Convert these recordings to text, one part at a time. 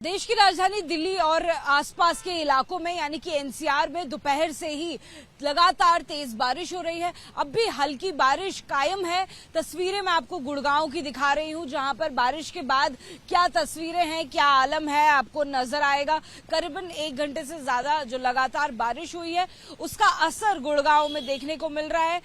देश की राजधानी दिल्ली और आसपास के इलाकों में यानी कि एनसीआर में दोपहर से ही लगातार तेज बारिश हो रही है। अब भी हल्की बारिश कायम है। तस्वीरें मैं आपको गुड़गांव की दिखा रही हूं, जहां पर बारिश के बाद क्या तस्वीरें हैं, क्या आलम है, आपको नजर आएगा। करीबन 1 घंटे से ज्यादा जो लगातार बारिश हुई है उसका असर गुड़गांव में देखने को मिल रहा है।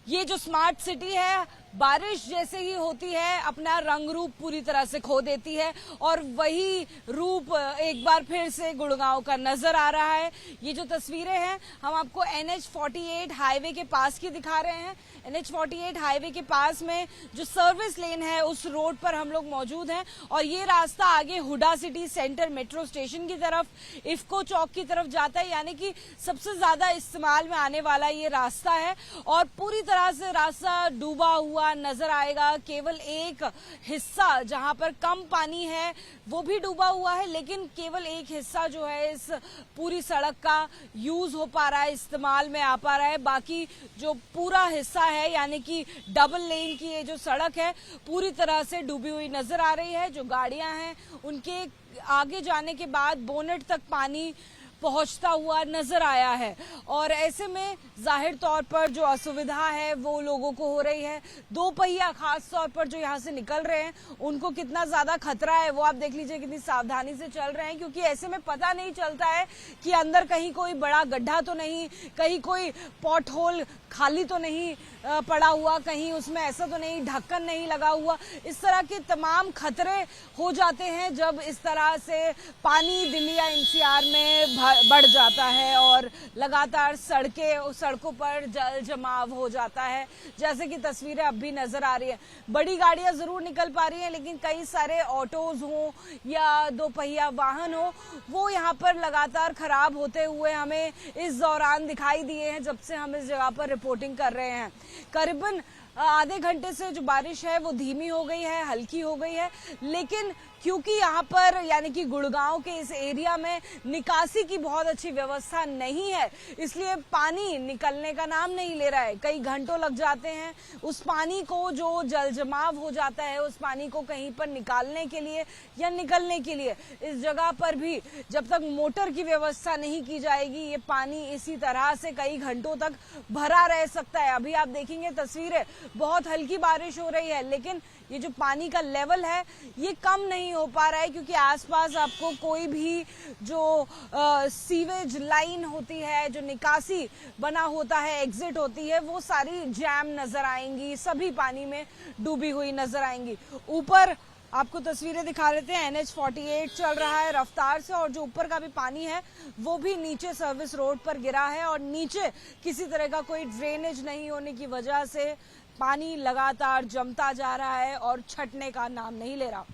ये जो स्मार्ट सिटी है, बारिश जैसे ही होती है अपना रंग रूप पूरी तरह से खो देती है और वही रूप एक बार फिर से गुड़गांव का नजर आ रहा है। ये जो तस्वीरें हैं हम आपको NH-48 हाईवे के पास की दिखा रहे हैं। NH-48 हाईवे के पास में जो सर्विस लेन है उस रोड पर हम लोग मौजूद हैं और ये रास्ता आगे Huda city centre metro station की तरफ इफ्को चौक की तरफ जाता है, यानी कि सबसे ज्यादा इस्तेमाल में आने वाला ये रास्ता है और पूरी तरह से रास्ता डूबा हुआ नजर आएगा। केवल एक हिस्सा जहां पर कम पानी है वो भी डूबा हुआ है, लेकिन केवल एक हिस्सा जो है इस पूरी सड़क का यूज हो पा रहा है, इस्तेमाल में आ पा रहा है। बाकी जो पूरा हिस्सा है यानी कि डबल लेन की ये जो सड़क है पूरी तरह से डूबी हुई नजर आ रही है। जो गाड़ियां हैं उनके आगे जाने के बाद बोनेट तक पानी पहुंचता हुआ नजर आया है और ऐसे में जाहिर तौर पर जो असुविधा है वो लोगों को हो रही है। 2 पहिया खास तौर पर जो यहाँ से निकल रहे हैं उनको कितना ज्यादा खतरा है वो आप देख लीजिए, कितनी सावधानी से चल रहे हैं, क्योंकि ऐसे में पता नहीं चलता है कि अंदर कहीं कोई बड़ा गड्ढा तो नहीं, कहीं कोई पॉट होल खाली तो नहीं पड़ा हुआ, कहीं उसमें ऐसा तो नहीं ढक्कन नहीं लगा हुआ। इस तरह के तमाम खतरे हो जाते हैं जब इस तरह से पानी दिल्ली या एनसीआर में बढ़ जाता है और लगातार सड़कों पर जल जमाव हो जाता है। जैसे कि तस्वीरें अब भी नजर आ रही है, बड़ी गाड़ियां जरूर निकल पा रही हैं लेकिन कई सारे ऑटोज हो या 2 पहिया वाहन हो वो यहाँ पर लगातार खराब होते हुए हमें इस दौरान दिखाई दिए हैं जब से हम इस जगह पर रिपोर्टिंग कर रहे हैं। करीबन आधे घंटे से जो बारिश है वो धीमी हो गई है, हल्की हो गई है, लेकिन क्योंकि यहाँ पर यानी कि गुड़गांव के इस एरिया में निकासी की बहुत अच्छी व्यवस्था नहीं है, इसलिए पानी निकलने का नाम नहीं ले रहा है। कई घंटों लग जाते हैं उस पानी को, जो जल जमाव हो जाता है उस पानी को कहीं पर निकालने के लिए या निकलने के लिए। इस जगह पर भी जब तक मोटर की व्यवस्था नहीं की जाएगी ये पानी इसी तरह से कई घंटों तक भरा रह सकता है। अभी आप देखेंगे तस्वीरें, बहुत हल्की बारिश हो रही है लेकिन ये जो पानी का लेवल है ये कम नहीं हो पा रहा है, क्योंकि आसपास आपको कोई भी जो सीवेज लाइन होती है, जो निकासी बना होता है, एग्जिट होती है, वो सारी जैम नजर आएंगी, सभी पानी में डूबी हुई नजर आएंगी। ऊपर आपको तस्वीरें दिखा देते हैं, NH-48 चल रहा है रफ्तार से और जो ऊपर का भी पानी है वो भी नीचे सर्विस रोड पर गिरा है और नीचे किसी तरह का कोई ड्रेनेज नहीं होने की वजह से पानी लगातार जमता जा रहा है और छटने का नाम नहीं ले रहा।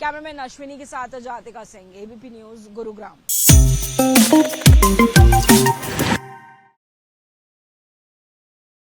कैमरामैन अश्विनी के साथ जातिका सिंह, ABP न्यूज, गुरुग्राम।